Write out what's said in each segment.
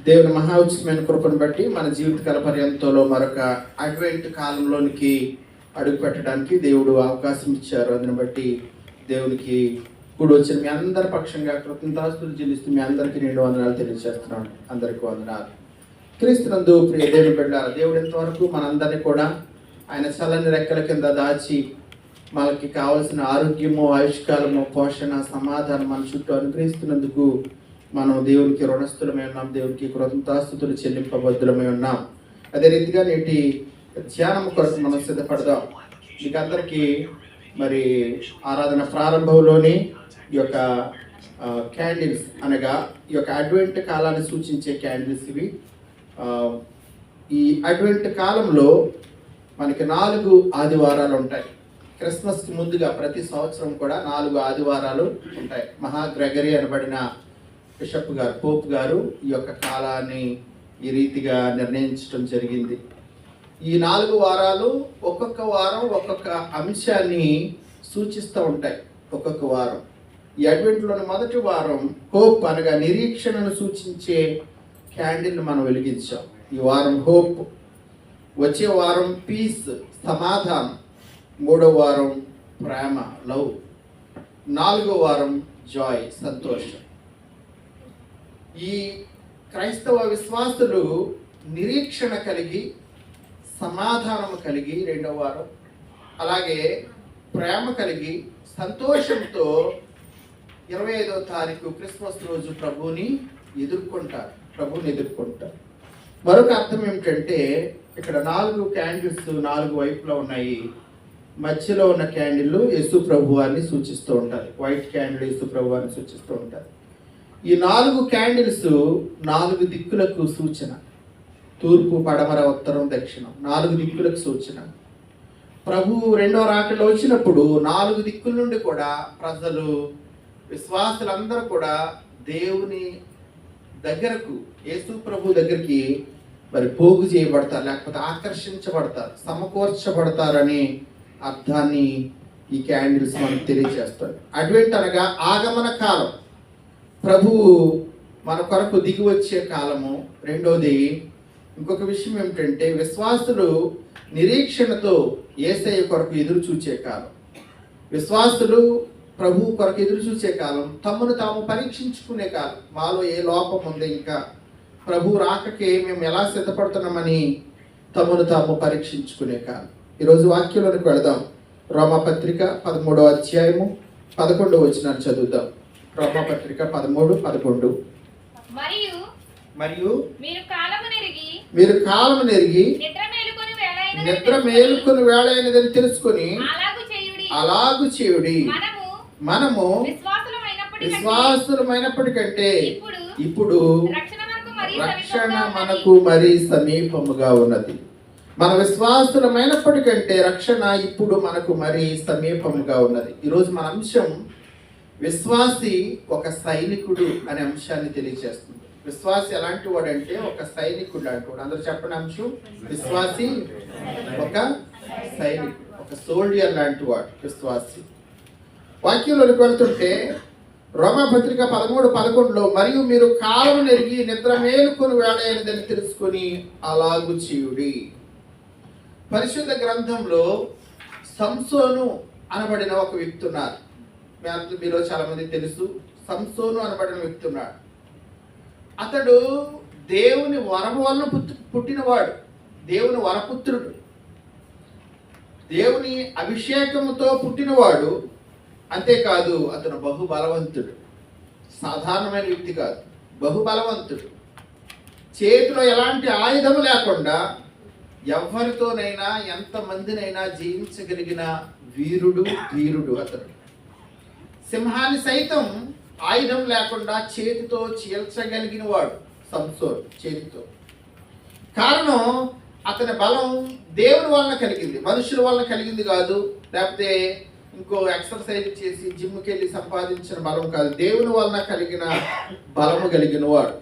దేవుని మహా ఉచితమైన కృపను బట్టి మన జీవితకాల పర్యంతంలో మరొక అడ్వెంట్ కాలంలోనికి అడుగు పెట్టడానికి దేవుడు అవకాశం ఇచ్చారు. అందుని బట్టి దేవునికి ఇప్పుడు వచ్చిన మీ అందరి పక్షంగా కృతజ్ఞతాస్తుతులు చెల్లిస్తూ మీ అందరికీ నేను వందనాలు తెలియజేస్తున్నాను. అందరికీ వందనాలు. క్రీస్తునందు ప్రియ దేవుని బిడ్డలారా, దేవుడు ఇంతవరకు మనందరినీ కూడా ఆయన చల్లని రెక్కల కింద దాచి మనకి కావలసిన ఆరోగ్యము, ఆయుష్కాలము, పోషణ, సమాధానం మన చుట్టూ అనుగ్రహిస్తున్నందుకు మనం దేవునికి రుణస్థులమై ఉన్నాం. దేవునికి కృతజ్ఞతాస్తుతులు చెల్లింపబద్ధులమై ఉన్నాం. అదే రీతిగా నేటి ధ్యానం కొరకు మనం సిద్ధపడదాం. మీకు అందరికీ మరి ఆరాధన ప్రారంభంలోని ఈ యొక్క క్యాండిల్స్ అనగా ఈ యొక్క అడ్వెంట్ కాలాన్ని సూచించే క్యాండిల్స్ ఇవి. ఈ అడ్వెంట్ కాలంలో మనకి 4 ఆదివారాలు ఉంటాయి. క్రిస్మస్కి ముందుగా ప్రతి సంవత్సరం కూడా 4 ఆదివారాలు ఉంటాయి. మహా గ్రెగరీ అనబడిన బిషప్ గారు, పోప్ గారు ఈ యొక్క కాలాన్ని ఈ రీతిగా నిర్ణయించడం జరిగింది. ఈ 4 వారాలు ఒక్కొక్క వారం ఒక్కొక్క అంశాన్ని సూచిస్తూ ఉంటాయి. ఒక్కొక్క వారం ఈ అడ్వెంట్లోని మొదటి వారం హోప్ అనగా నిరీక్షణను సూచించే క్యాండిల్ని మనం వెలిగించాం. ఈ వారం హోప్, వచ్చే వారం పీస్ సమాధానం, 3వ వారం ప్రేమ లవ్, 4వ వారం జాయ్ సంతోషం. ఈ క్రైస్తవ విశ్వాసులు నిరీక్షణ కలిగి సమాధానం కలిగి 2వ వారం, అలాగే ప్రేమ కలిగి సంతోషంతో 25వ తారీఖు క్రిస్మస్ రోజు ప్రభువుని ఎదుర్కొంటారు. మరొక అర్థం ఏమిటంటే ఇక్కడ 4 క్యాండిల్స్ 4 వైపులా ఉన్నాయి. మధ్యలో ఉన్న క్యాండిల్ యేసు ప్రభువాన్ని సూచిస్తూ ఉంటారు. వైట్ క్యాండిల్ యేసు ప్రభువాన్ని సూచిస్తూ ఉంటారు. ఈ 4 క్యాండిల్స్ 4 దిక్కులకు సూచన. తూర్పు, పడమర, ఉత్తరం, దక్షిణం 4 దిక్కులకు సూచన. ప్రభువు 2వ రాకడలో వచ్చినప్పుడు 4 దిక్కుల నుండి కూడా ప్రజలు, విశ్వాసులందరూ కూడా దేవుని దగ్గరకు, యేసు ప్రభు దగ్గరికి మరి పోగు చేయబడతారు, లేకపోతే ఆకర్షించబడతారు, సమకూర్చబడతారని అర్థాన్ని ఈ క్యాండిల్స్ మనకు తెలియజేస్తాడు. అడ్వెంట్ అనగా ఆగమన కాలం, ప్రభువు మన కొరకు దిగి వచ్చే కాలము. రెండోది ఇంకొక విషయం ఏమిటంటే విశ్వాసులు నిరీక్షణతో యేసయ్య కొరకు ఎదురు చూచే కాలం. విశ్వాసులు ప్రభు కొరకు ఎదురు చూసే కాలం, తమను తాము పరీక్షించుకునే కాలం. మాలో ఏ లోపం ఉంది, ఇంకా ప్రభు రాకకే మేము ఎలా సిద్ధపడుతున్నామని తమను తాము పరీక్షించుకునే కాలం. ఈరోజు వాక్యంలోనికి వెళదాం. రోమాపత్రిక 13వ అధ్యాయము 11వ వచనాన్ని చదువుదాం. రోమాపత్రిక 13:11. మరియు మీరు కాలము నెరిగి నిద్ర మేలుకొని వేళ అయినదని తెలుసుకొని అలాగు చేయుడి. మనము విశ్వాసులమైనప్పటికంటే ఇప్పుడు రక్షణ మనకు మరీ సమీపముగా ఉన్నది. మన విశ్వాసులమైనప్పటికంటే రక్షణ ఇప్పుడు మనకు మరీ సమీపముగా ఉన్నది. ఈరోజు మన అంశం విశ్వాసి ఒక సైనికుడు అనే అంశాన్ని తెలియజేస్తుంది. విశ్వాసి ఎలాంటి వాడంటే ఒక సైనికుడు లాంటి వాడు. అందరూ చెప్పండి అంశం. విశ్వాసి ఒక సైనికుడు, ఒక సోల్డియర్ లాంటి వాడు విశ్వాసి. వాక్యంలోకి వెళ్తుంటే రోమాపత్రిక 13:11 మరియు మీరు కాలము నెరిగి నిద్ర మేలుకొని వేళ అయినదని తెలుసుకొని అలాగు చేయుడి. పరిశుద్ధ గ్రంథంలో సంసోను అనబడిన ఒక వ్యక్తి ఉన్నారు. మీలో చాలా మంది తెలుసు. సంసోను అనబడిన వ్యక్తి ఉన్నాడు. అతడు దేవుని వరము వలన పుట్టినవాడు, దేవుని వరపుత్రుడు, దేవుని అభిషేకముతో పుట్టినవాడు. అంతేకాదు అతను బహుబలవంతుడు. సాధారణమైన వ్యక్తి కాదు, బహుబలవంతుడు. చేతిలో ఎలాంటి ఆయుధము లేకుండా ఎవరితోనైనా ఎంతమందినైనా జయించగలిగిన ధీరుడు అతడు. సింహాన్ని సైతం ఆయుధం లేకుండా చేతితో చీల్చగలిగిన వాడు సంసోను. చేతితో. కారణం అతని బలం దేవుని వలన కలిగింది, మనుషుల వలన కలిగింది కాదు. లేకపోతే ఇంకో ఎక్సర్సైజ్ చేసి జిమ్కి వెళ్ళి సంపాదించిన బలం కాదు. దేవుని వలన కలిగిన బలము కలిగిన వాడు.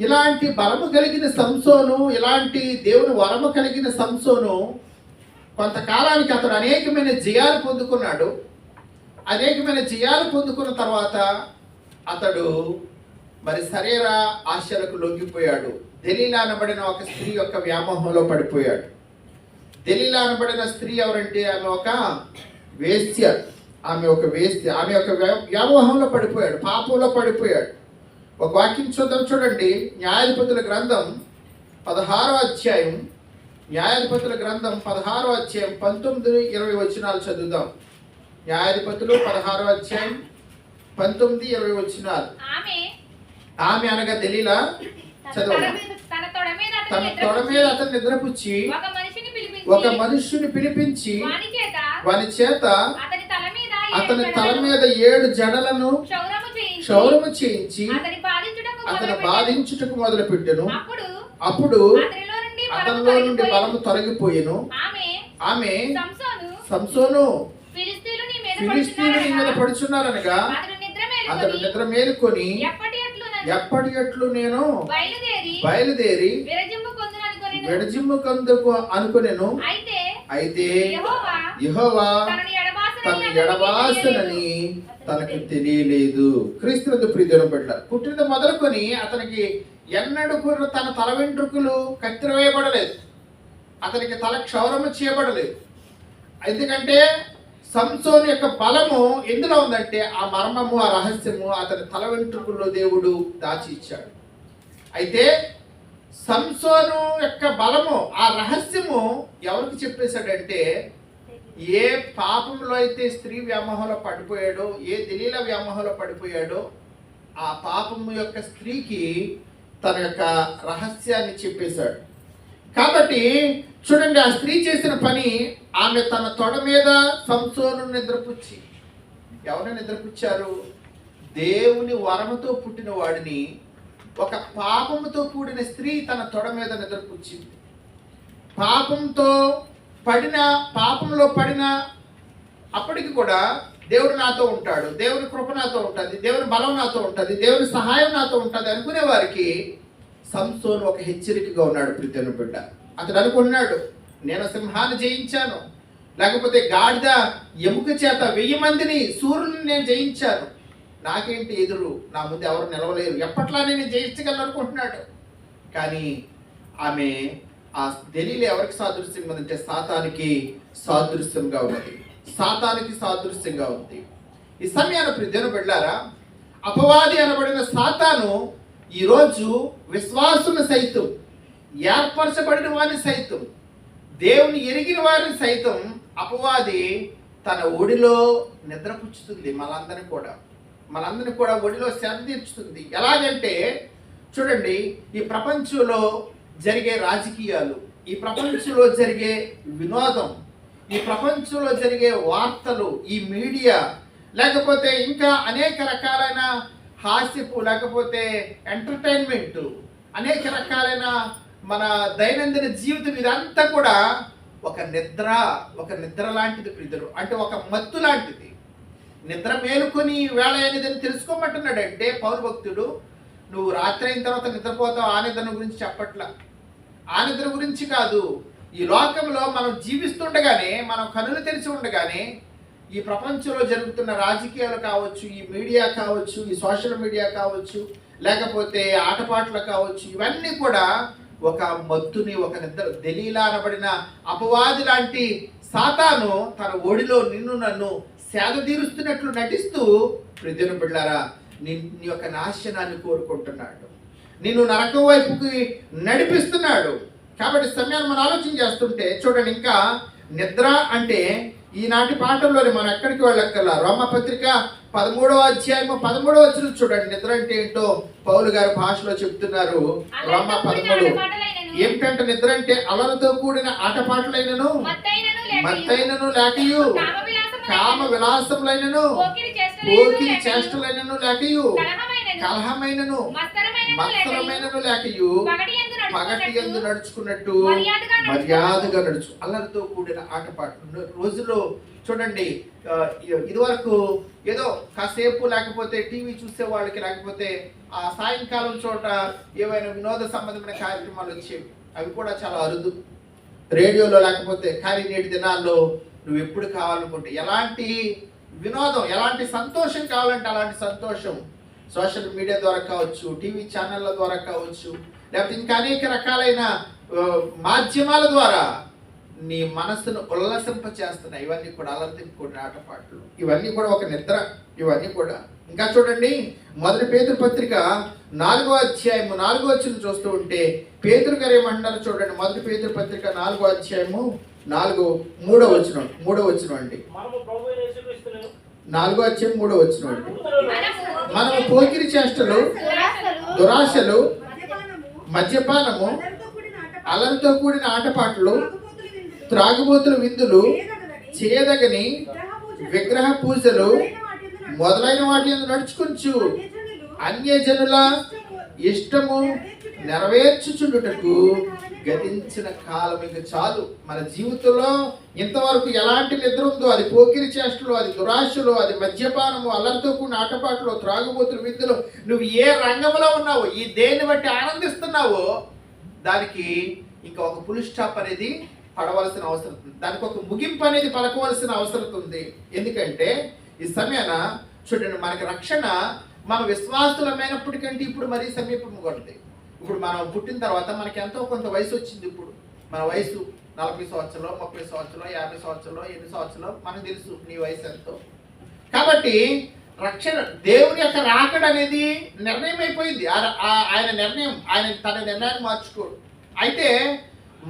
ఇలాంటి బలము కలిగిన సంసోను, ఇలాంటి దేవుని వరము కలిగిన సంసోను కొంతకాలానికి అతడు అనేకమైన జయాలు పొందుకున్నాడు. అనేకమైన జయాలు పొందుకున్న తర్వాత అతడు మరి శరీర ఆశలకు లొంగిపోయాడు. దెలీలా అనబడిన ఒక స్త్రీ యొక్క వ్యామోహంలో పడిపోయాడు. దెలీలా అనబడిన స్త్రీ ఎవరంటే ఆమె ఒక వేశ్య. ఆమె యొక్క వ్యామోహంలో పడిపోయాడు, పాపంలో పడిపోయాడు. ఒక వాక్యం చూడండి. న్యాయాధిపతుల గ్రంథం 16వ అధ్యాయం 19-20 వచనాలు చదువుదాం. న్యాయాధిపతులు 16వ అధ్యాయం 19-20 వచనాలు. ఆమె అనగా దెలీలా చదవండి. తన తొడ మీద అతను నిద్రపుచ్చి ఒక మనుష్యుని పిలిపించి వాని చేత అతని తల మీద 7 జడలను క్షౌరము చేయించి అతను బాధించుటకు మొదలు పెట్టెను. అప్పుడు అతనిలో నుండి బలము తొలగిపోయెను. ఆమె సంసోను, ఫిలిష్తీయులు నీ మీద పడుచున్నారనగా అతడు నిద్ర మేలుకొని ఎప్పటి ఎట్లు నేను బయలుదేరి విడజిమ్ము కొందుకు అనుకొనెను. అయితే యెహోవా తనని ఎడబాసనని తనకు తెలియలేదు. క్రీస్తునందు ప్రియమైన బిడ్డలారా, పుట్టిన మొదలుకొని అతనికి ఎన్నడూ కూడా తన తల వెంట్రుకలు కత్తిరవేయబడలేదు, అతనికి తల క్షౌరము చేయబడలేదు. ఎందుకంటే సంసోను యొక్క బలము ఎందులో ఉందంటే ఆ మర్మము, ఆ రహస్యము అతని తల వెంట్రుకల్లో దేవుడు దాచి ఇచ్చాడు. అయితే సంసోను యొక్క బలము, ఆ రహస్యము ఎవరికి చెప్పేశాడంటే, ఏ పాపంలో అయితే స్త్రీ వ్యామోహంలో పడిపోయాడో, ఏ దెలీలా వ్యామోహంలో పడిపోయాడో, ఆ పాపము యొక్క స్త్రీకి తన యొక్క రహస్యాన్ని చెప్పేశాడు. కాబట్టి చూడండి, ఆ స్త్రీ చేసిన పని, ఆమె తన తొడ మీద సంసోను నిద్రపుచ్చి, ఎవరిని నిద్రపుచ్చారు? దేవుని వరముతో పుట్టిన వాడిని ఒక పాపముతో కూడిన స్త్రీ తన తొడ మీద నిద్రపుచ్చింది. పాపంలో పడిన అప్పటికి కూడా దేవుడు నాతో ఉంటాడు, దేవుని కృప నాతో ఉంటుంది, దేవుని బలం నాతో ఉంటుంది, దేవుని సహాయం నాతో ఉంటుంది అనుకునే వారికి సంసోను ఒక హెచ్చరికగా ఉన్నాడు. ప్రీతిన బిడ్డ, అతడు అనుకున్నాడు, నేను సింహాన్ని జయించాను, లేకపోతే గాడిద ఎముక చేత 1000 మందిని సూర్యుని నేను జయించాను, నాకేంటి ఎదురు, నా ముందు ఎవరు నిలవలేరు, ఎప్పట్లానే నేను జయించగలను అనుకుంటున్నాడు. కానీ ఆమె ఆ దెలీలా ఎవరికి సాదృశ్యంగా ఉందంటే సాతానికి సాదృశ్యంగా ఉన్నది. ఈ సమయాన్ని ప్రియమైన బిడ్డలారా, అపవాది అనబడిన సాతాను ఈరోజు విశ్వాసుని సైతం, ఏర్పరచబడిన వారిని సైతం, దేవుని ఎరిగిన వారిని సైతం అపవాది తన ఒడిలో నిద్రపుచ్చుతుంది. మనందరినీ కూడా ఒడిలో శాంతించుతుంది. ఎలాగంటే చూడండి, ఈ ప్రపంచంలో జరిగే రాజకీయాలు, ఈ ప్రపంచంలో జరిగే వినోదం, ఈ ప్రపంచంలో జరిగే వార్తలు, ఈ మీడియా, లేకపోతే ఇంకా అనేక రకాలైన హాస్యపు, లేకపోతే ఎంటర్టైన్మెంట్, అనేక రకాలైన మన దైనందిన జీవితం, ఇదంతా కూడా ఒక నిద్ర లాంటిది ప్రియులు. అంటే ఒక మత్తు లాంటిది. నిద్ర మేలుకొని వేళ అనేదని తెలుసుకోమంటున్నాడంటే పౌరు భక్తుడు, నువ్వు రాత్రి అయిన తర్వాత నిద్రపోతావు, ఆ నిద్ర గురించి చెప్పట్లా. ఆ నిద్ర గురించి కాదు. ఈ లోకంలో మనం జీవిస్తుండగానే, మనం కనులు తెరిచి ఉండగానే, ఈ ప్రపంచంలో జరుగుతున్న రాజకీయాలు కావచ్చు, ఈ మీడియా కావచ్చు, ఈ సోషల్ మీడియా కావచ్చు, లేకపోతే ఆటపాటలు కావచ్చు, ఇవన్నీ కూడా ఒక మత్తుని, ఒక నిద్ర. దెలీలా అనబడిన అపవాది లాంటి సాతాను తన ఒడిలో నిన్ను నన్ను సేద తీరుస్తున్నట్లు నటిస్తూ, ప్రియమైన బిడ్డలారా, నీ యొక్క నాశనాన్ని కోరుకుంటున్నాడు, నిన్ను నరకం వైపుకి నడిపిస్తున్నాడు. కాబట్టి సమయాన్ని మనం ఆలోచన చేస్తుంటే చూడండి, ఇంకా నిద్ర అంటే ఈనాటి పాఠంలోని మనం ఎక్కడికి వెళ్ళక్కర్లా. రోమపత్రిక 13వ అధ్యాయము 13వ వచనం చూడండి. నిద్ర అంటే ఏంటో పౌలు గారు భాషలో చెప్తున్నారు. రోమ 13 ఏమిటంటే, నిద్ర అంటే అలలతో కూడిన ఆటపాటలైనను, మత్తైనను లేకయు, కామ విలాసములైనను, పోకిరి చేష్టలైనను లేకయు, కలహమైనను, మత్సరమైనను లేకయు, పగటి యందు నడుచుకున్నట్టు మర్యాదగా నడుచు. అల్లరితో కూడిన ఆటపాటలు రోజులో చూడండి. ఇదివరకు ఏదో కాసేపు, లేకపోతే టీవీ చూసే వాళ్ళకి, లేకపోతే ఆ సాయంకాలం చోట ఏవైనా వినోద సంబంధమైన కార్యక్రమాలు వచ్చేవి, అవి కూడా చాలా అరుదు. రేడియోలో, లేకపోతే కానీ నేటి దినాల్లో నువ్వు ఎప్పుడు కావాలనుకుంటే ఎలాంటి వినోదం, ఎలాంటి సంతోషం కావాలంటే అలాంటి సంతోషం సోషల్ మీడియా ద్వారా కావచ్చు, టీవీ ఛానళ్ళ ద్వారా కావచ్చు, లేకపోతే ఇంకా అనేక రకాలైన మాధ్యమాల ద్వారా నీ మనసును ఉల్లసింప చేస్తున్నాయి. ఇవన్నీ కూడా అలర్తింపుకునే ఆటపాటలు, ఇవన్నీ కూడా ఒక నిద్ర. ఇవన్నీ కూడా ఇంకా చూడండి, 1 పేతురు పత్రిక 4వ అధ్యాయము 4వ వచనం చూస్తూ ఉంటే పేతురు గారు ఏమంటున్నారు చూడండి. 1 పేతురు పత్రిక 4వ అధ్యాయము 3వ వచనం అండి. 4వ అధ్యాయం 3వ వచనం అండి. మనము పోకిరి చేష్టలు, దురాశలు, మద్యపానము, అల్లరితో కూడిన ఆటపాటలు, త్రాగుబోతుల విందులు, చేయదగని విగ్రహ పూజలు మొదలైన వాటి నడుచుకొంచు అన్యజనుల ఇష్టము నెరవేర్చుచుండుటకు గతించిన కాలం ఇంక చాలు. మన జీవితంలో ఇంతవరకు ఎలాంటి నిద్ర ఉందో, అది పోకిరి చేష్టలు, అది దురాశలు, అది మద్యపానము, అల్లరితో కూడిన ఆటపాటలు, త్రాగుబోతుల విందులు, నువ్వు ఏ రంగంలో ఉన్నావో, ఈ దేన్ని బట్టి ఆనందిస్తున్నావో దానికి ఇంకా ఒక ఫుల్ స్టాప్ అనేది పడవలసిన అవసరం ఉంది. దానికి ఒక ముగింపు అనేది పలకవలసిన అవసరం ఉంది. ఎందుకంటే ఈ సమయాన చూడండి, మనకి రక్షణ మన విశ్వాసులమైనప్పటికంటే ఇప్పుడు మరీ సమీపం కొడుతుంది. ఇప్పుడు మనం పుట్టిన తర్వాత మనకి ఎంతో కొంత వయసు వచ్చింది. ఇప్పుడు మన వయసు 40 సంవత్సరాలు, 30 సంవత్సరాలు, 50 సంవత్సరాలు, ఎన్ని సంవత్సరాలు మనకు తెలుసు నీ వయసు ఎంతో. కాబట్టి రక్షణ, దేవుని యొక్క రాకడ అనేది నిర్ణయం అయిపోయింది. ఆయన నిర్ణయం, ఆయన తన నిర్ణయాన్ని మార్చుకోడు. అయితే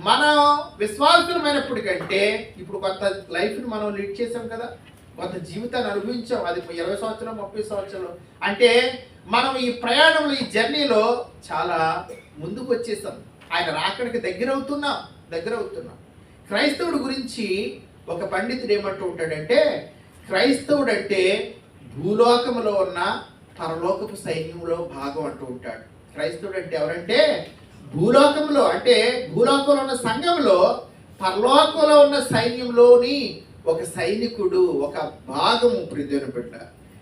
మనం విశ్వాసులమైనప్పటికంటే ఇప్పుడు కొంత లైఫ్ని మనం లీడ్ చేసాం కదా, కొంత జీవితాన్ని అనుభవించాం. అది 20 సంవత్సరాలు, 30 సంవత్సరాలు. అంటే మనం ఈ ప్రయాణంలో, ఈ జర్నీలో చాలా ముందుకు వచ్చేసాం. ఆయన రాకడికి దగ్గర అవుతున్నాం. క్రైస్తవుడి గురించి ఒక పండితుడు ఏమంటూ ఉంటాడంటే, క్రైస్తవుడు అంటే భూలోకంలో ఉన్న పరలోకపు సైన్యంలో భాగం అంటూ ఉంటాడు. క్రైస్తవుడు అంటే ఎవరంటే భూలోకంలో, అంటే భూలోకంలో ఉన్న సంఘంలో పరలోకంలో ఉన్న సైన్యంలోని ఒక సైనికుడు, ఒక భాగము ప్రియమైన బిడ్డ.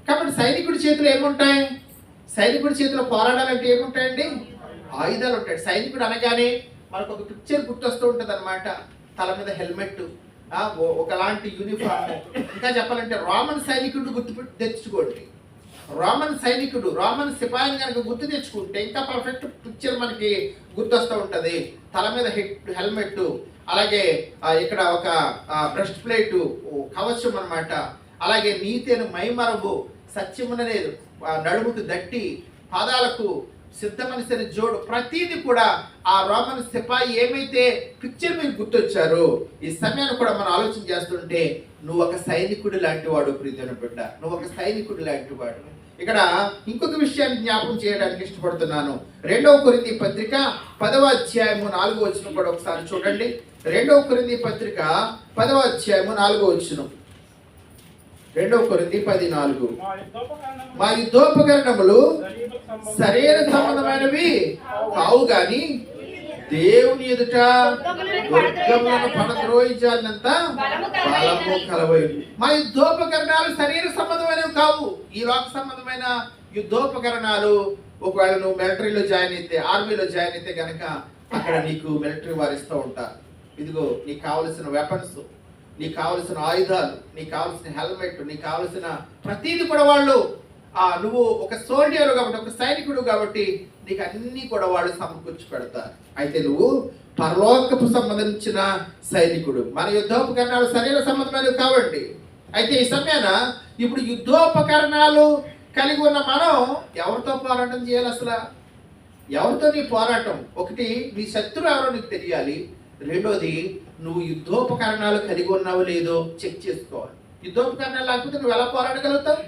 కాబట్టి సైనికుడి చేతిలో ఏముంటాయి? సైనికుడి చేతిలో పోరాడాలంటే ఏముంటాయండి? ఆయుధాలు ఉంటాయి. సైనికుడు అనగానే మనకు ఒక పిక్చర్ గుర్తొస్తూ ఉంటుంది అనమాట. తల మీద హెల్మెట్, ఒకలాంటి యూనిఫామ్. ఇంకా చెప్పాలంటే రోమన్ సైనికుడు తెచ్చుకోండి. రోమన్ సిపాయిని కనుక గుర్తు తెచ్చుకుంటే ఇంకా పర్ఫెక్ట్ పిక్చర్ మనకి గుర్తొస్తూ ఉంటుంది. తల మీద హెల్మెట్, అలాగే ఇక్కడ ఒక బ్రెస్ట్ ప్లేట్, కవచం అనమాట. అలాగే నీతేను మైమరబు, సత్యమునలేదు, నడుముకు దట్టి, పాదాలకు సిద్ధ మనిషిని జోడు, ప్రతిదీ కూడా ఆ రోమన్ సిపాయి ఏమైతే పిక్చర్ మీకు గుర్తొచ్చారో ఈ సమయాన్ని కూడా మనం ఆలోచన చేస్తుంటే నువ్వు ఒక సైనికుడు లాంటి వాడు ప్రియమైన బిడ్డ, నువ్వు ఒక సైనికుడు లాంటి వాడు. ఇక్కడ ఇంకొక విషయాన్ని జ్ఞాపకం చేయడానికి ఇష్టపడుతున్నాను. 2వ కొరింథీ పత్రిక 10వ అధ్యాయము 4వ వచనం కూడా ఒకసారి చూడండి. 2వ కొరింథీ పత్రిక 10వ అధ్యాయము 4వ వచనం. 2వ కొరింథీ 10:4. మా యుద్ధోపకరణములు శరీర సంబంధమైనవి కావు గాని దేవుని ఎదుట దుర్గములను పడద్రోయించాలంత బలము కలవై. మా యుద్ధోపకరణాలు శరీర సంబంధమైనవి కావు, ఈ లోక సంబంధమైన యుద్ధోపకరణాలు. ఒకవేళ నువ్వు మిలిటరీలో జాయిన్ అయితే, ఆర్మీలో జాయిన్ అయితే కనుక అక్కడ నీకు మిలిటరీ వారు ఇస్తూ ఉంటారు. ఇదిగో నీకు కావలసిన వెపన్స్, నీకు కావలసిన ఆయుధాలు, నీకు కావలసిన హెల్మెట్, నీకు కావలసిన ప్రతిదీ కూడా వాళ్ళు, నువ్వు ఒక సోల్జర్ కాబట్టి, ఒక సైనికుడు కాబట్టి నీకు అన్ని కూడా వాళ్ళు సమకూర్చి పెడతారు. అయితే నువ్వు పరలోకపు సంబంధించిన సైనికుడు. మన యుద్ధోపకరణాలు శరీర సంబంధమైనవి కావండి. అయితే ఈ సమయాన ఇప్పుడు యుద్ధోపకరణాలు కలిగి ఉన్న మనం ఎవరితో పోరాటం చేయాలి? అసలు ఎవరితో నీ పోరాటం? ఒకటి, నీ శత్రువు ఎవరో నీకు తెలియాలి. రెండోది, నువ్వు యుద్ధోపకరణాలు కలిగి ఉన్నావో లేదో చెక్ చేసుకోవాలి. యుద్ధోపకరణాలు లేకపోతే నువ్వు ఎలా పోరాడగలుగుతావు?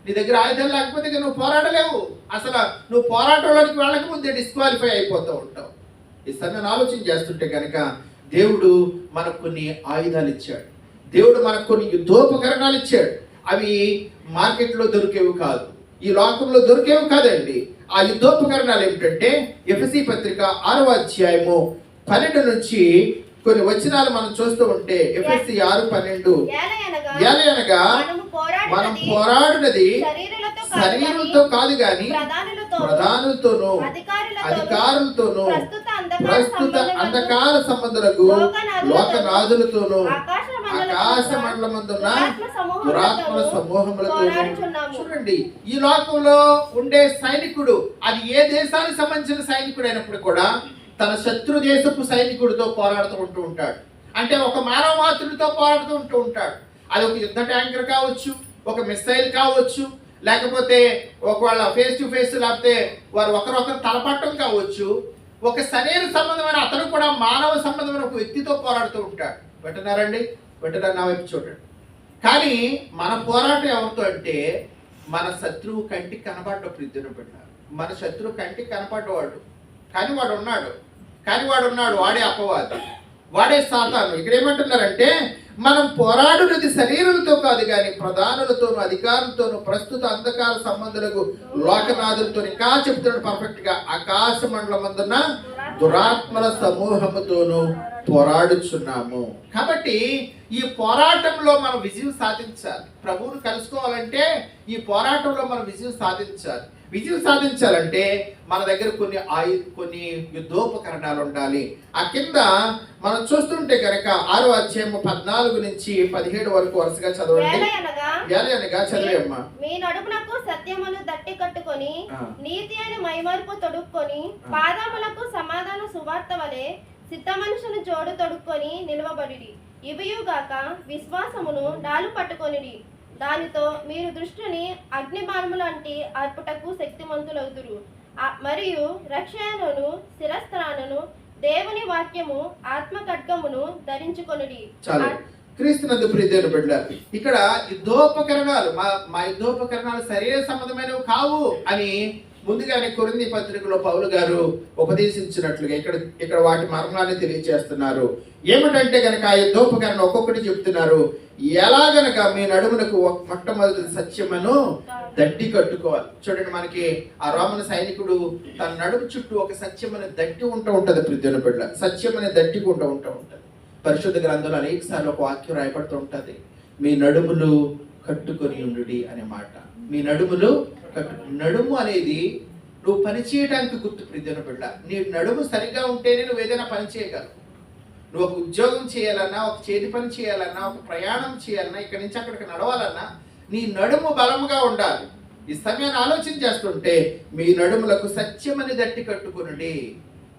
నీ దగ్గర ఆయుధాలు లేకపోతే నువ్వు పోరాడలేవు. అసలు నువ్వు పోరాటంలోకి వెళ్ళక ముందే డిస్క్వాలిఫై అయిపోతూ ఉంటావు. ఈ సమయం ఆలోచన చేస్తుంటే కనుక దేవుడు మనకు కొన్ని ఆయుధాలు ఇచ్చాడు, దేవుడు మనకు కొన్ని యుద్ధోపకరణాలు ఇచ్చాడు. అవి మార్కెట్లో దొరికేవి కాదు, ఈ లోకంలో దొరికేవి కాదండి. ఆ యుద్ధోపకరణాలు ఏమిటంటే ఎఫెసీ పత్రిక 6వ అధ్యాయము 12 నుంచి కొన్ని వచనాలు మనం చూస్తూ ఉంటే, ఎఫెసీ 6:12. ఏలయనగా మనం పోరాడునది శరీరంతో కాదు గాని ప్రధానులతోనూ అధికారులతోనూ ప్రస్తుత అంధకార సంబంధులకు లోకనాథులతోనూ ఆకాశ మండలమందున్న దురాత్మల సమూహములతో. చూడండి, ఈ లోకంలో ఉండే సైనికుడు, అది ఏ దేశానికి సంబంధించిన సైనికుడు అయినప్పుడు కూడా తన శత్రు దేశపు సైనికుడితో పోరాడుతూ ఉంటాడు. అంటే ఒక మానవ మాతృడితో పోరాడుతూ ఉంటాడు. అది ఒక యుద్ధ ట్యాంకర్ కావచ్చు, ఒక మిసైల్ కావచ్చు, లేకపోతే ఒకవేళ ఫేస్ టు ఫేస్, లేకపోతే వారు ఒకరొకరు తలపట్టం కావచ్చు. ఒక శరీర సంబంధమైన అతను కూడా మానవ సంబంధమైన ఒక వ్యక్తితో పోరాడుతూ ఉంటాడు. వింటున్నారండి? వింటున్నారు? నా వైపు చూడండి. కానీ మన పోరాటం ఎవరితో అంటే మన శత్రువు కంటికి కనపడ్డప్పుడు. ఇద్దరు పెట్టారు. మన శత్రువు కంటికి కనపడ్డవాడు, కానీ వాడు ఉన్నాడు. వాడే అపవాది, వాడే సాతాను. ఇక్కడ ఏమంటున్నారంటే మనం పోరాడునది శరీరులతో కాదు కానీ ప్రధానులతోనూ అధికారులతోనూ ప్రస్తుత అంధకార సంబంధులకు లోకనాథులతో. ఇంకా చెప్తున్నాడు పర్ఫెక్ట్ గా, ఆకాశ మండలమందున్న దురాత్మల సమూహముతోనూ పోరాడుచున్నాము. కాబట్టి ఈ పోరాటంలో మనం విజయం సాధించాలి. ప్రభువును కలుసుకోవాలంటే ఈ పోరాటంలో మనం విజయం సాధించాలి. విజయం సాధించాలంటే మన దగ్గర కొన్ని యుద్ధోపకరణాలు ఉండాలి. ఆ కింద మనం చూస్తుంటే కనుక 6వ అధ్యాయం 14 నుంచి 17 వరకు వరుసగా చదవండి. చదివేమ్మా. మీ నడుమునకు సత్యమును దట్టి కట్టుకొని నీతి అని మైమరుపు తొడుక్కొని పాదములకు సమాధాన సువార్త వలె సిద్ధ మనుషులు జోడు తొడుక్కొని నిలవబడిడి. ఇవియుగాక విశ్వాసమును డాలు పట్టుకొనిడి. దానితో మీరు దృష్టిని అగ్నిబాణములు అంటే అర్పుటకు శక్తిమంతులవుదురు. మరియు రక్షణను శిరస్త్రాలను దేవుని వాక్యము ఆత్మ ఖడ్గమును ధరించుకొనుడి. క్రీస్తునందు ప్రియమైన బిడ్డలారా, ఇక్కడ యుద్ధోపకరణాలు మా యుద్ధోపకరణాలు శరీర సంబంధమైనవి కావు అని ముందుగానే కొరింథీ పత్రికలో పౌలు గారు ఉపదేశించినట్లుగా ఇక్కడ వాటి మర్మాన్ని తెలియజేస్తున్నారు. ఏమిటంటే గనక ఆ యుద్ధోపకరణం ఒక్కొక్కటి చెప్తున్నారు. ఎలాగనక మీ నడుమునకు మొట్టమొదటి సత్యమును దట్టి కట్టుకోవాలి. చూడండి, మనకి ఆ రోమన్ సైనికుడు తన నడుము చుట్టూ ఒక సత్యమని దట్టి ఉంటది. ప్రియమైన బిడ్డ, సత్యమని దట్టికుంటూ ఉంటది. పరిశుద్ధ గ్రంథంలో అనేక సార్లు ఒక వాక్యం రాయబడుతూ ఉంటది, మీ నడుములు కట్టుకొని ఉండుడి అనే మాట. మీ నడుములు నడుము అనేది నువ్వు పని చేయడానికి గుర్తు. ప్రియమైన బిడ్డ, నీ నడుము సరిగా ఉంటేనే నువ్వు ఏదైనా పని చేయగలవు. నువ్వు ఒక ఉద్యోగం చేయాలన్నా, ఒక చేతి పని చేయాలన్నా, ఒక ప్రయాణం చేయాలన్నా, ఇక్కడి నుంచి అక్కడికి నడవాలన్నా నీ నడుము బలముగా ఉండాలి. ఈ సమయాన్ని ఆలోచన చేస్తుంటే మీ నడుములకు సత్యమని దట్టి కట్టుకునండి.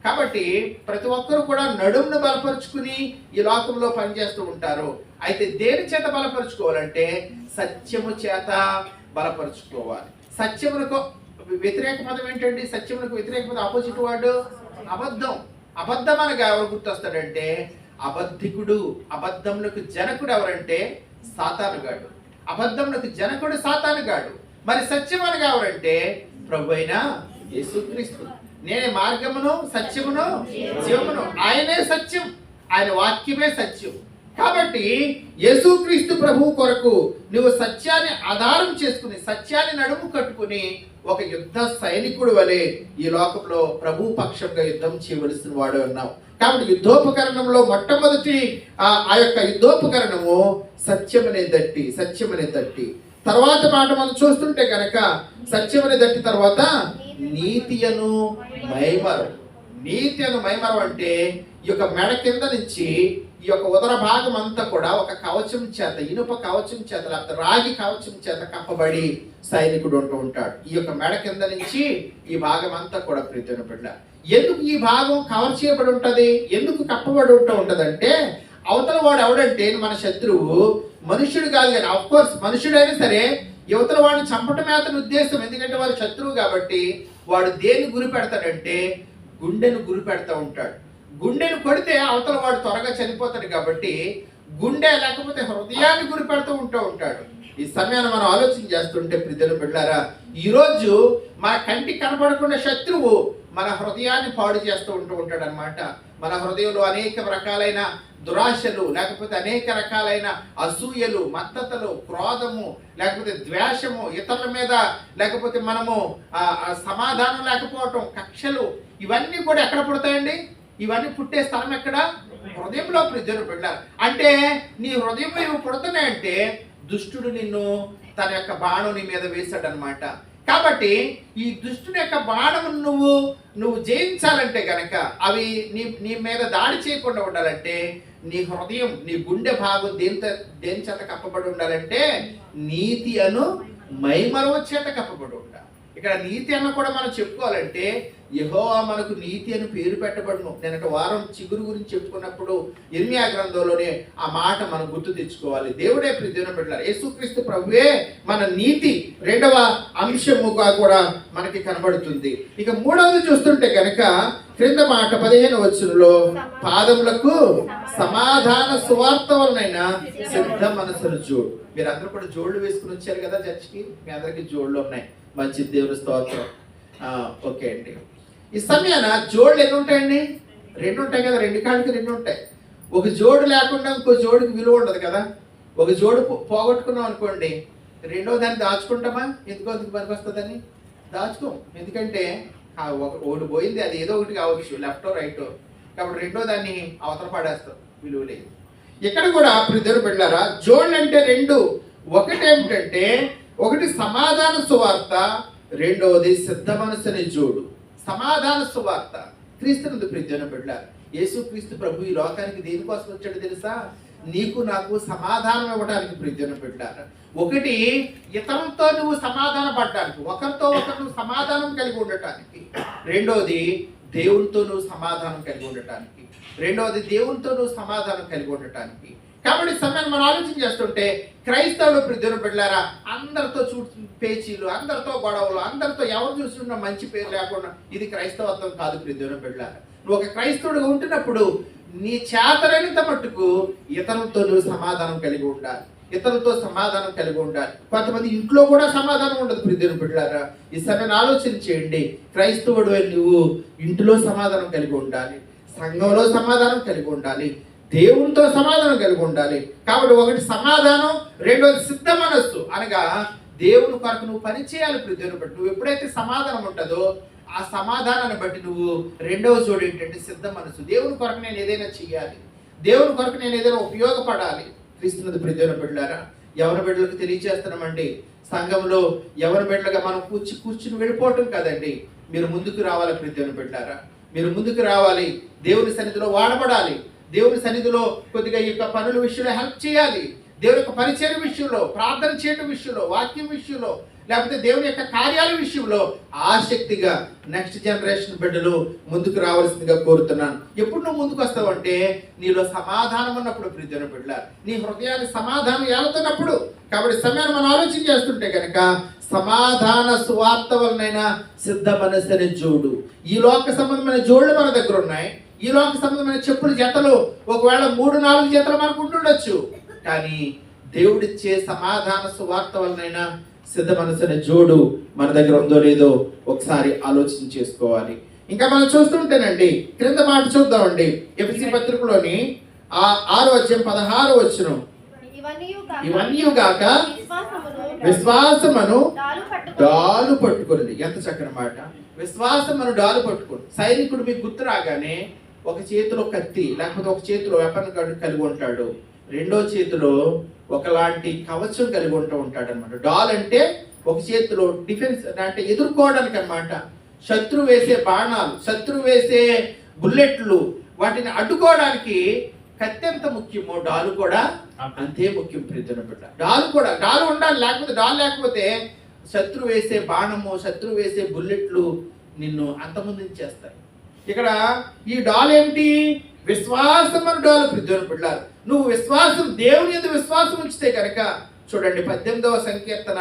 కాబట్టి ప్రతి ఒక్కరు కూడా నడుమును బలపరుచుకుని ఈ లోకంలో పనిచేస్తూ ఉంటారు. అయితే దేని చేత బలపరుచుకోవాలంటే సత్యము చేత బలపరుచుకోవాలి. సత్యమునకు వ్యతిరేక పదం ఏంటండి? సత్యమునకు వ్యతిరేక పదం ఆపోజిట్ వర్డ్ అబద్ధం. అబద్ధం అనగా ఎవరు గుర్తొస్తాడంటే అబద్ధికుడు. అబద్ధములకు జనకుడు ఎవరంటే సాతానుగాడు. అబద్ధములకు జనకుడు సాతానుగాడు. మరి సత్యం అనగా ఎవరంటే ప్రభు అయిన యేసుక్రీస్తు. నేనే మార్గమును సత్యమును జీవమును. ఆయనే సత్యం, ఆయన వాక్యమే సత్యం. కాబట్టి యేసుక్రీస్తు ప్రభువు కొరకు నువ్వు సత్యాన్ని ఆధారం చేసుకుని, సత్యాన్ని నడుము కట్టుకుని ఒక యుద్ధ సైనికుడు వలె ఈ లోకంలో ప్రభు పక్షంగా యుద్ధం చేయవలసిన వాడు ఉన్నావు. కాబట్టి యుద్ధోపకరణంలో మొట్టమొదటి ఆ యొక్క యుద్ధోపకరణము సత్యమనే దట్టి. తర్వాత మాట మనం చూస్తుంటే కనుక సత్యమనే దట్టి తర్వాత నీతి అను మైమరం అంటే ఈ యొక్క మెడ కింద నుంచి ఈ యొక్క ఉదర భాగం అంతా కూడా ఒక కవచం చేత, ఇనుప కవచం చేత, లేకపోతే రాగి కవచం చేత కప్పబడి సైనికుడు ఉంటాడు. ఈ యొక్క మెడ కింద నుంచి ఈ భాగం అంతా కూడా ప్రీతిని బిడ్డ. ఎందుకు ఈ భాగం కవర్ చేయబడి ఉంటది, ఎందుకు కప్పబడి ఉంటదంటే అవతల వాడు ఎవడంటే మన శత్రువు మనుష్యుడు కాదు కానీ, ఆఫ్ కోర్స్ మనుష్యుడైనా సరే యువతల వాడిని చంపటమే అతని ఉద్దేశం. ఎందుకంటే వాడు శత్రువు కాబట్టి వాడు దేన్ని గురి పెడతాడంటే గుండెను గురి పెడతా ఉంటాడు. గుండెను కొడితే అవతల వాడు త్వరగా చనిపోతాడు కాబట్టి గుండె లేకపోతే హృదయాన్ని గురి పెడుతూ ఉంటాడు. ఈ సమయాన్ని మనం ఆలోచన చేస్తుంటే ప్రియమైన బిడ్డలారా, ఈరోజు మన కంటికి కనపడకుండా శత్రువు మన హృదయాన్ని పాడు చేస్తూ ఉంటాడు అనమాట. మన హృదయంలో అనేక రకాలైన దురాశలు, లేకపోతే అనేక రకాలైన అసూయలు, మత్తతలు, క్రోధము, లేకపోతే ద్వేషము, ఇతరుల మీద, లేకపోతే మనము సమాధానం లేకపోవటం, కక్షలు, ఇవన్నీ కూడా ఎక్కడ పుడతాయండి? ఇవన్నీ పుట్టే స్థలం ఎక్కడ? హృదయంలో. ప్రియమైన బిడ్డలారా, అంటే నీ హృదయంలో ఇవి పుడుతున్నాయంటే దుష్టుడు నిన్ను తన యొక్క బాణం నీ మీద వేశాడు అనమాట. కాబట్టి ఈ దుష్టుని యొక్క బాణము నువ్వు జయించాలంటే గనక, అవి నీ మీద దాడి చేయకుండా ఉండాలంటే నీ హృదయం, నీ గుండె భాగం దేని చేత కప్పబడి ఉండాలంటే నీతి అను మైమరవ చేత కప్పబడి ఉండాలి. ఇక్కడ నీతి అన్న కూడా మనం చెప్పుకోవాలంటే యెహోవా మనకు నీతి అని పేరు పెట్టబడును. నేను వారం చిగురు గురించి చెప్పుకున్నప్పుడు ఇర్మియా గ్రంథంలోనే ఆ మాట మనం గుర్తు తెచ్చుకోవాలి. దేవుడే ప్రియమైన బిడ్డలారా, యేసుక్రీస్తు ప్రభువే మన నీతి రెండవ అంశముగా కూడా మనకి కనబడుతుంది. ఇక మూడవది చూస్తుంటే కనుక క్రింద మాట 15వ వచనంలో పాదములకు సమాధాన సువార్త వలనైనా సిద్ధ మనసును జోడు. మీరు అందరూ కూడా జోళ్ళు వేసుకుని వచ్చారు కదా చర్చికి, మీ అందరికి జోళ్ళు ఉన్నాయి. మంచి దేవుని స్తోత్రం. ఓకే అండి. ఈ సమయాన జోళ్ళు ఎన్ని ఉంటాయండి? 2 ఉంటాయి కదా, 2 కాళ్ళకి 2 ఉంటాయి. ఒక జోడు లేకుండా ఇంకో జోడుకి విలువ ఉండదు కదా. ఒక జోడు పోగొట్టుకున్నాం అనుకోండి, రెండో దాన్ని దాచుకుంటామా? ఎందుకు పనికి వస్తుందని దాచుకోం. ఎందుకంటే ఒకటి పోయింది, అది ఏదో ఒకటి కావచ్చు, లెఫ్టో రైటో, కాబట్టి రెండో దాన్ని అవతల పడేస్తాం, విలువ లేదు. ఇక్కడ కూడా ప్రియమైన బిడ్డలారా, జోళ్ళు అంటే 2. ఒకటి ఏమిటంటే ఒకటి సమాధాన సువార్త, రెండవది సిద్ధ మనసుని జోడు. సమాధాన సువార్త క్రీస్తునందు ప్రియమైన బిడ్డలారా, యేసుక్రీస్తు ప్రభు ఈ లోకానికి దేనికోసం వచ్చాడు తెలుసా? నీకు నాకు సమాధానం ఇవ్వడానికి ప్రియమైన బిడ్డలారా. ఒకటి ఇతరులతో నువ్వు సమాధాన పడడానికి, ఒకరితో ఒకరు నువ్వు సమాధానం కలిగి ఉండటానికి. రెండోది దేవునితో నువ్వు సమాధానం కలిగి ఉండటానికి. కాబట్టి సమయాన్ని మనం ఆలోచన చేస్తుంటే క్రైస్తవులు ప్రియమైన బిడ్డలారా, అందరితో పేచీలు, అందరితో గొడవలు, అందరితో ఎవరు చూస్తున్నా మంచి పేరు లేకుండా ఇది క్రైస్తవత్వం కాదు ప్రియమైన బిడ్డలారా. నువ్వు ఒక క్రైస్తవుడిగా ఉంటున్నప్పుడు నీ చేతనైనంత మట్టుకు ఇతరులతో నువ్వు సమాధానం కలిగి ఉండాలి. కొంతమంది ఇంట్లో కూడా సమాధానం ఉండదు ప్రియమైన బిడ్డలారా. ఈ సమయాన్ని ఆలోచన చేయండి. క్రైస్తవుడు నువ్వు ఇంట్లో సమాధానం కలిగి ఉండాలి, సంఘంలో సమాధానం కలిగి ఉండాలి, దేవునితో సమాధానం కలిగి ఉండాలి. కాబట్టి ఒకటి సమాధానం, రెండోది సిద్ధ మనస్సు, అనగా దేవుని కొరకు నువ్వు పని చేయాలి ప్రియమైన బిడ్డ. నువ్వు ఎప్పుడైతే సమాధానం ఉంటుందో ఆ సమాధానాన్ని బట్టి నువ్వు రెండవ జోడు ఏంటంటే సిద్ధ మనసు. దేవుని కొరకు నేను ఏదైనా చెయ్యాలి, దేవుని కొరకు నేను ఏదైనా ఉపయోగపడాలి. క్రీస్తునందు ప్రియమైన బిడ్డలారా, యవన బిడ్డలకు తెలియజేస్తున్నామండి, సంఘంలో యవన బిడ్డలుగా మనం కూర్చుని వెళ్ళిపోవటం కాదండి. మీరు ముందుకు రావాలి ప్రియమైన బిడ్డలారా, మీరు ముందుకు రావాలి. దేవుని సన్నిధిలో వాడబడాలి. దేవుని సన్నిధిలో కొద్దిగా ఈ యొక్క పనుల విషయంలో హెల్ప్ చేయాలి. దేవుని యొక్క పరిచయం విషయంలో, ప్రార్థన చేయడం విషయంలో, వాక్యం విషయంలో, లేకపోతే దేవుని యొక్క కార్యాల విషయంలో ఆసక్తిగా నెక్స్ట్ జనరేషన్ బిడ్డలు ముందుకు రావాల్సిందిగా కోరుతున్నాను. ఎప్పుడు నువ్వు ముందుకు వస్తావంటే నీలో సమాధానం ఉన్నప్పుడు ప్రియమైన బిడ్డ, నీ హృదయానికి సమాధానం ఏలుతున్నప్పుడు. కాబట్టి సమయాన్ని మనం ఆలోచన చేస్తుంటే కనుక సమాధాన సువార్త వలనైనా సిద్ధ మనసుని జోడు. ఈ లోక సంబంధమైన జోళ్ళు మన దగ్గర ఉన్నాయి. ఈ లోక సంబంధమైన చెప్పుల జతలు ఒకవేళ 3-4 జతలు మనకు ఉంటుండొచ్చు. కానీ దేవుడిచ్చే సమాధాన సువార్త వలనైనా సిద్ధ మనసుని జోడు మన దగ్గర ఉందో లేదో ఒకసారి ఆలోచన చేసుకోవాలి. ఇంకా మనం చూస్తుంటేనండి క్రింద మాట చూద్దామండి. ఎఫెసీ పత్రికలోని 6వ అధ్యాయం 16వ వచనం, ఇవన్నీ గాక విశ్వాసమును డాలు పట్టుకోండి. ఎంత చక్కని మాట, విశ్వాసమును డాలు పట్టుకోండి. సైనికుడు మీకు గుర్తు రాగానే ఒక చేతిలో కత్తి లేకపోతే ఒక చేతిలో వెపన్ కలిగి ఉంటాడు, రెండో చేతిలో ఒకలాంటి కవచం కలిగి ఉంటాడు అనమాట. డాల్ అంటే ఒక చేతిలో డిఫెన్స్ అంటే ఎదుర్కోవడానికి అనమాట. శత్రువు వేసే బాణాలు, శత్రువు వేసే బుల్లెట్లు, వాటిని అడ్డుకోవడానికి కత్తి ఎంత ముఖ్యమో డాలు కూడా అంతే ముఖ్యం ప్రియమైన బిడ్డ. డాలు ఉండాలి, లేకపోతే డాలు లేకపోతే శత్రువు వేసే బాణము, శత్రువు వేసే బుల్లెట్లు నిన్ను అంతమొందించేస్తాయి. ఇక్కడ ఈ డాల్ ఏమిటి? విశ్వాసం అని డాలు ప్రియమైన బిడ్డ. నువ్వు విశ్వాసం, దేవుని యందు విశ్వాసం ఉంచితే కనుక చూడండి 18వ సంకీర్తన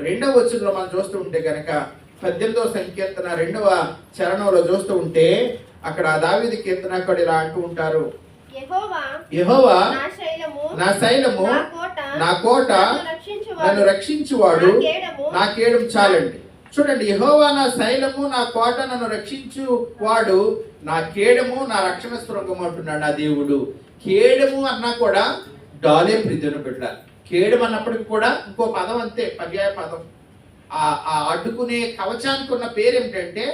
2వ వచనంలో మనం చూస్తూ ఉంటే కనుక 18వ సంకీర్తన 2వ చరణంలో చూస్తూ ఉంటే అక్కడ దావీదు కీర్తనకారుడు ఇలా అంటూ ఉంటారు, యెహోవా నా శైలము, నా కోట, నన్ను రక్షించువాడు, నా కేడము. చాలండి, చూడండి, యెహోవా నా శైలము, నా కోట, నన్ను రక్షించువాడు, నా కేడము, నా రక్షణ శృంగము అంటున్నాడు నా దేవుడు. కేడము అన్నా కూడా డాలే ప్రియమైన బిడ్డ. కేడము అన్నప్పటికీ కూడా ఇంకో పదం అంతే, పర్యాయ పదం. ఆ అడ్డుకునే కవచానికి ఉన్న పేరు ఏమిటంటే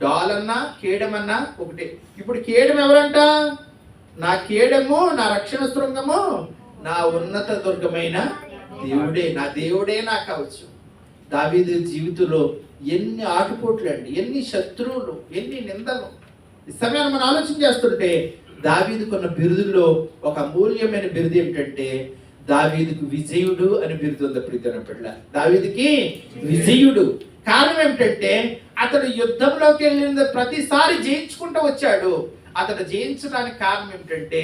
డాలన్నా కేడమన్నా ఒకటే. ఇప్పుడు కేడము ఎవరంట? నా కేడము, నా రక్షణ శృంగము, నా ఉన్నత దుర్గమైన దేవుడే. నా దేవుడే నా కవచం. దావీదు జీవితంలో ఎన్ని ఆటుపోట్లు అండి, ఎన్ని శత్రువులు, ఎన్ని నిందలు. ఈ సమయాన్ని మనం ఆలోచన చేస్తుంటే దావీదుకున్న బిరుదుల్లో ఒక అమూల్యమైన బిరుదు ఏమిటంటే దావీదుకు విజయుడు అని బిరుదు ఉంది. ప్రియమైన బిడ్డ, దావీదుకి విజయుడు. కారణం ఏమిటంటే అతడు యుద్ధంలోకి వెళ్ళిన ప్రతిసారి జయించుకుంటూ వచ్చాడు. అతడు జయించడానికి కారణం ఏమిటంటే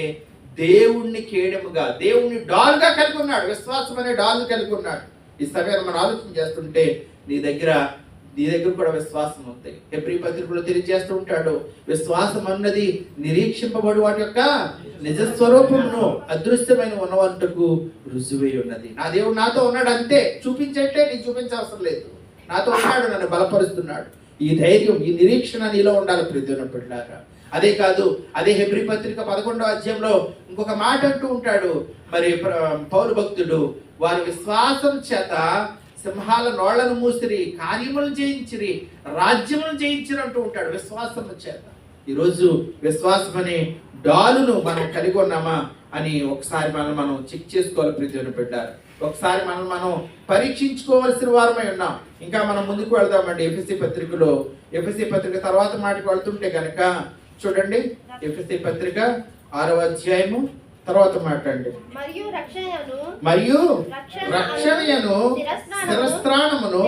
దేవుణ్ణి కేడముగా, దేవుణ్ణి డాల్గా కలిగి ఉన్నాడు. విశ్వాసం అనే డాల్ కలిగి ఉన్నాడు. ఈ సమయాన్ని మనం ఆలోచన చేస్తుంటే నీ దగ్గర కూడా విశ్వాసం ఉంది. హెబ్రీ పత్రికలో తెలియజేస్తూ ఉంటాడు, విశ్వాసం అన్నది నిరీక్షింపబడు వాటి యొక్క నిజస్వరూపమును అదృశ్యమైన ఉన్నవంటకు రుజువై ఉన్నది. నా దేవుడు నాతో ఉన్నాడు, అంతే. చూపించట్టే, నీకు చూపించవసరం లేదు. నాతో ఉన్నాడు, నన్ను బలపరుస్తున్నాడు. ఈ ధైర్యం, ఈ నిరీక్షణ నీలో ఉండాలి ప్రియమైన బిడ్డలారా. అదే కాదు, అదే హెబ్రీ పత్రిక 11వ అధ్యాయంలో ఇంకొక మాట అంటూ ఉంటాడు. మరి పౌలు భక్తుడు, వారి విశ్వాసం చేత సింహాల నోళ్లను మూసిరి, కార్యములను జయించిరి, రాజ్యములను జయించిరి అంటూ ఉంటాడు. విశ్వాసం చేత. ఈరోజు విశ్వాసం అనే డాలును మనం కలిగి ఉన్నామా అని ఒకసారి మనం చెక్ చేసుకోవాలి ప్రియమైన బిడ్డలారా. ఒకసారి మనం పరీక్షించుకోవాల్సిన వారమై ఉన్నాం. ఇంకా మనం ముందుకు వెళ్దామండి. ఎఫెసీ పత్రిక తర్వాత మాటకు వెళ్తుంటే కనుక చూడండి, ఎఫెసీ పత్రిక 6వ అధ్యాయము తర్వాత మాట్లాడండి. మరియు రక్షణయను శిరస్త్రాణమును,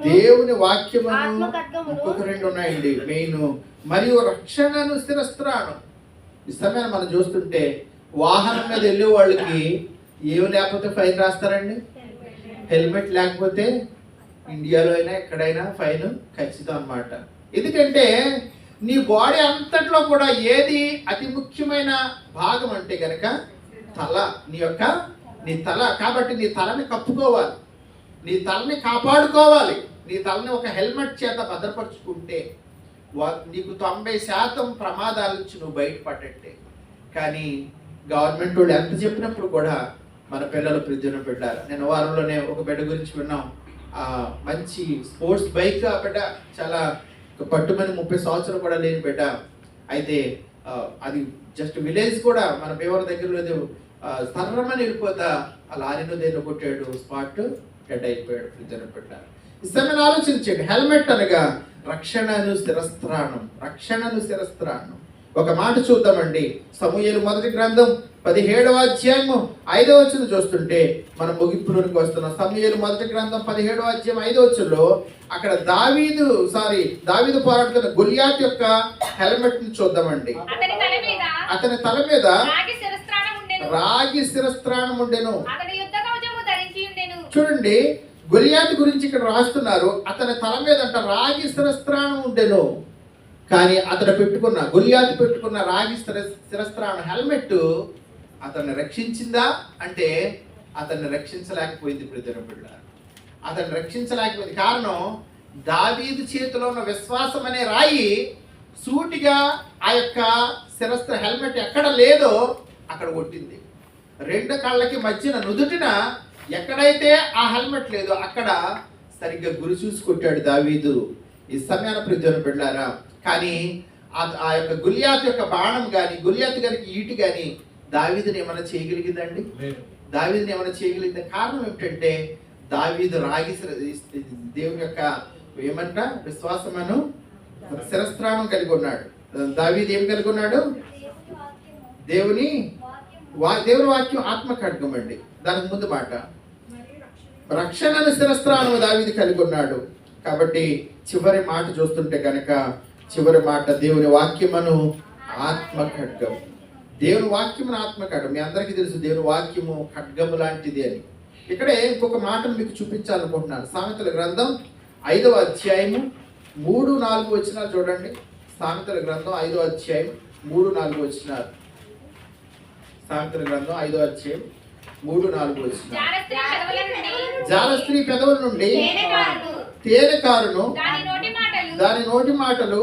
దేవుని వాక్యమును, ఇంకొక 2 ఉన్నాయండి మెయిన్. మరియు రక్షణను శిరస్త్రాణం. ఈ సమయాన్ని మనం చూస్తుంటే వాహనం మీద వెళ్ళే వాళ్ళకి ఏమి లేకపోతే ఫైన్ రాస్తారండి? హెల్మెట్ లేకపోతే ఇండియాలో అయినా ఎక్కడైనా ఫైన్ ఖచ్చితం అన్నమాట. ఎందుకంటే నీ బాడీ అంతట్లో కూడా ఏది అతి ముఖ్యమైన భాగం అంటే కనుక తల. నీ తల. కాబట్టి నీ తలని కప్పుకోవాలి, నీ తలని కాపాడుకోవాలి. నీ తలని ఒక హెల్మెట్ చేత భద్రపరుచుకుంటే నీకు 90% ప్రమాదాల నుంచి నువ్వు బయటపడ్డట్టే. కానీ గవర్నమెంట్ వాళ్ళు ఎంత చెప్పినప్పుడు కూడా మన పిల్లలు ప్రియమైన బిడ్డారు. నేను వారంలోనే ఒక బిడ్డ గురించి విన్నాం. మంచి స్పోర్ట్స్ బైక్. ఆ బిడ్డ చాలా పట్టుమని 30 సంవత్సరాలు కూడా లేని బిడ్డ. అయితే అది జస్ట్ విలేజ్ కూడా మన పేవర్ దగ్గర లేదు. సర్రమని వెళ్ళిపోతా ఆ లారీలో దేని కొట్టాడు, స్పాట్ డెడ్ అయిపోయాడు ప్రియమైన బిడ్డ. ఈ సమయం ఆలోచించండి. హెల్మెట్ అనగా రక్షణను శిరస్త్రాణం. ఒక మాట చూద్దామండి. సమూయేలు మొదటి గ్రంథం 17వ అధ్యాయము 5వ వచనం చూస్తుంటే మనం ముగింపులోనికి వస్తున్నాం. సమూయేలు మొదటి గ్రంథం 17వ అధ్యాయం 5వ వచనంలో అక్కడ దావీదు పోరాడుతున్న గొలియాతు యొక్క హెల్మెట్ ని చూద్దామండి. అతని తల మీద రాగి శిరస్త్రాణం ఉండెను. చూడండి, గొలియాతు గురించి ఇక్కడ రాస్తున్నారు. అతని తల మీద అంట రాగి శిరస్త్రాణం ఉండెను. కానీ గొలియాతు పెట్టుకున్న రాగి శిరస్త్రాణం హెల్మెట్ అతన్ని రక్షించిందా అంటే అతన్ని రక్షించలేకపోయింది ప్రియమైన బిడ్డలారా. అతన్ని రక్షించలేకపోయింది. కారణం దావీదు చేతిలో ఉన్న విశ్వాసం అనే రాయి సూటిగా ఆ యొక్క శిరస్త్ర హెల్మెట్ ఎక్కడ లేదో అక్కడ కొట్టింది. 2 కళ్ళకి మధ్యన నుదుటిన ఎక్కడైతే ఆ హెల్మెట్ లేదో అక్కడ సరిగ్గా గురి చూసి కొట్టాడు దావీదు. ఈ సమయాన ప్రియమైన బిడ్డలారా, కానీ ఆ యొక్క గొలియాతు యొక్క బాణం కానీ, గొలియాతు గారికి ఈటి కానీ దావీదుని ఏమైనా చేయగలిగిందండి? దావీదుని ఏమైనా చేయగలిగింది? కారణం ఏమిటంటే దావీదు దేవుని యొక్క విశ్వాసమును శిరస్త్రాణం కలిగి ఉన్నాడు. దావీదు ఏం కలిగి ఉన్నాడు? దేవుని వాక్యం ఆత్మ ఖడ్గం అండి. దానికి ముందు మాట రక్షణను శిరస్త్రాణం దావీదు కలిగి ఉన్నాడు. కాబట్టి చివరి మాట చూస్తుంటే కనుక చివరి మాట దేవుని వాక్యమును ఆత్మ ఖడ్గం. దేవుని వాక్యమును ఆత్మ ఖడ్గం. మీ అందరికీ తెలుసు దేవుని వాక్యము ఖడ్గము లాంటిది అని. ఇక్కడే ఇంకొక మాటను మీకు చూపించాలనుకుంటున్నాను. సామెతల గ్రంథం 5వ అధ్యాయము 3-4 వచనాలు చూడండి. సామెతల గ్రంథం 5వ అధ్యాయం 3-4 వచనాలు. సామెతల గ్రంథం 5వ అధ్యాయం 3-4 వచనాలు. జారస్త్రీ పెదవుల నుండి తేనెకారును, దాని నోటి మాటలు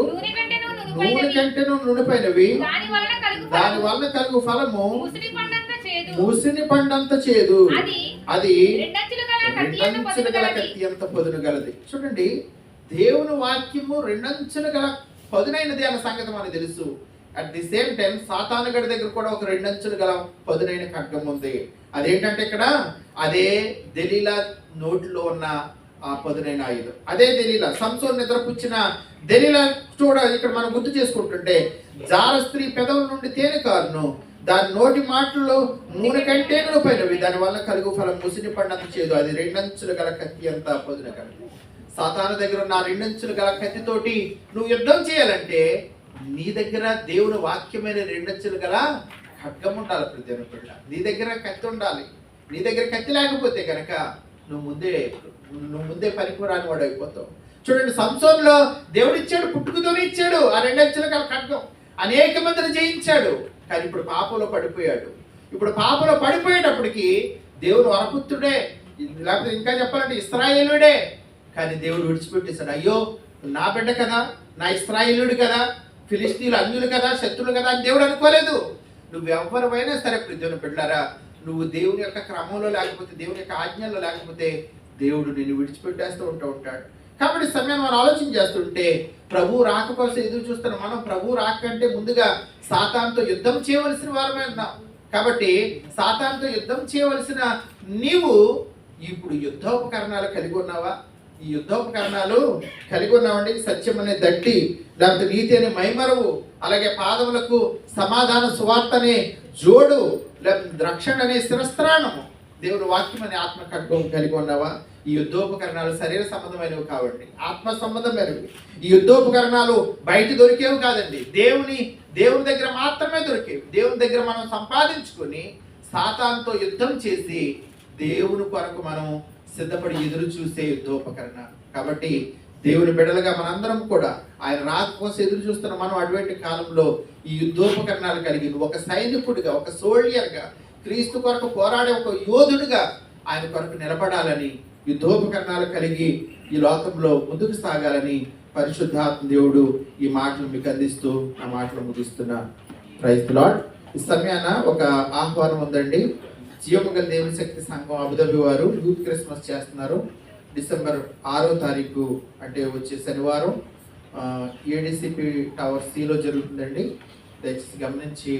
నూనె కంటేను నూనెపైనవి, దాని వలన కలుగు ఫలము మూసిని పండంత చేదు, అది 2 అంచులు గల కత్తి అంత పదును గలది. చూడండి, దేవుని వాక్యము 2 అంచులు గల పదునైనది అన్న సంగతి మనకు తెలుసు. అట్ ది సేమ్ టైం సాతాను గడి దగ్గర కూడా ఒక 2 అంచులు గల పదునైన ఖడ్గం ఉంది. అదేంటంటే ఇక్కడ అదే దెలీలా నోటిలో ఉన్న ఆ పదునైన ఆయుధం. అదే దెలీలా, సంసోను నిద్రపుచ్చిన దెలీలా చూడ ఇక్కడ మనం గుర్తు చేసుకుంటుంటే, జార స్త్రీ పెదవుల నుండి తేనె కారును, దాని నోటి మాటల్లో నూనె కంటే నూనెపోయినవి, దాని వల్ల కలుగు ఫలం ముసిని పడినంత చేదు, అది 2 అంచులు గల కత్తి అంత పదున కలదు. సాతాను దగ్గర ఉన్న 2 అంచులు గల కత్తితోటి నువ్వు యుద్ధం చేయాలంటే నీ దగ్గర దేవుని వాక్యమైన 2 అంచులు గల ఖడ్గం ఉండాలి. ప్రతి ఒక్కళ్ళ నీ దగ్గర కత్తి ఉండాలి. నీ దగ్గర కత్తి లేకపోతే కనుక నువ్వు ముందే పనికిరాని వాడు అయిపోతావు. చూడండి, సంసోనులో దేవుడు ఇచ్చాడు, పుట్టుకతోనే ఇచ్చాడు ఆ 2 అంచుల గల ఖడ్గం. అనేక మందిని జయించాడు. కానీ ఇప్పుడు పాపంలో పడిపోయాడు. ఇప్పుడు పాపంలో పడిపోయేటప్పటికి దేవుడు వరపుత్రుడే, లేకపోతే ఇంకా చెప్పాలంటే ఇశ్రాయేలుడే. కానీ దేవుడు విడిచిపెట్టేశాడు. అయ్యో, నా బిడ్డ కదా, నా ఇశ్రాయేలుడు కదా, ఫిలిస్తీన్లు అన్యులు కదా, శత్రులు కదా అని దేవుడు అనుకోలేదు. నువ్వు ఎవరివైనా సరే ప్రజలను బిడ్డారా, నువ్వు దేవుని యొక్క క్రమంలో లేకపోతే, దేవుని యొక్క ఆజ్ఞల్లో లేకపోతే దేవుడు నిన్ను విడిచిపెట్టేస్తూ ఉంటాడు. కాబట్టి సమయం మనం ఆలోచన చేస్తుంటే, ప్రభు రాక కోసం ఎదురు చూస్తున్న మనం ప్రభు రాక కంటే ముందుగా సాతానుతో యుద్ధం చేయవలసిన వారమే ఉన్నాం. కాబట్టి సాతానుతో యుద్ధం చేయవలసిన నీవు ఇప్పుడు యుద్ధోపకరణాలు కలిగి ఉన్నావా? ఈ యుద్ధోపకరణాలు కలిగి ఉన్నామండి. సత్యం అనే దట్టి, లేకపోతే నీతి అనే మైమరువు, అలాగే పాదములకు సమాధాన సువార్త అనే జోడు, లేకపోతే రక్షణ అనే శిరస్త్రాణము, దేవుని వాక్యం అనే ఆత్మ ఖడ్గం కలిగి ఉన్నావా? ఈ యుద్ధోపకరణాలు శరీర సంబంధమైనవి కావండి, ఆత్మ సంబంధమైనవి. ఈ యుద్ధోపకరణాలు బయట దొరికేవి కాదండి, దేవుని దగ్గర మాత్రమే దొరికేవి. దేవుని దగ్గర మనం సంపాదించుకొని సాతానుతో యుద్ధం చేసి దేవుని కొరకు మనం సిద్ధపడి ఎదురు చూసే యుద్ధోపకరణ. కాబట్టి దేవుని బిడ్డలుగా మనందరం కూడా ఆయన రాక కోసం ఎదురు చూస్తున్న మనం అటువంటి కాలంలో ఈ యుద్ధోపకరణాలు కలిగి ఒక సైనికుడిగా, ఒక సోల్జర్గా, క్రీస్తు కొరకు పోరాడే ఒక యోధుడిగా ఆయన కొరకు నిలబడాలని, యుద్ధోపకరణాలు కలిగి ఈ లోకంలో ముందుకు సాగాలని పరిశుద్ధాత్మ దేవుడు ఈ మాటలు మీకు అందిస్తూ ఆ మాటలు ముగిస్తున్నా. Praise the lord. ఈ సమయాన ఒక ఆహ్వానం ఉందండి. జీవమగల దేవుని శక్తి సంఘం అబుదాబి వారు యూత్ క్రిస్మస్ చేస్తున్నారు. డిసెంబర్ 6వ తారీఖు అంటే వచ్చే శనివారం ఏడీసీపీ టవర్ సిలో జరుగుతుందండి. దయచేసి గమనించి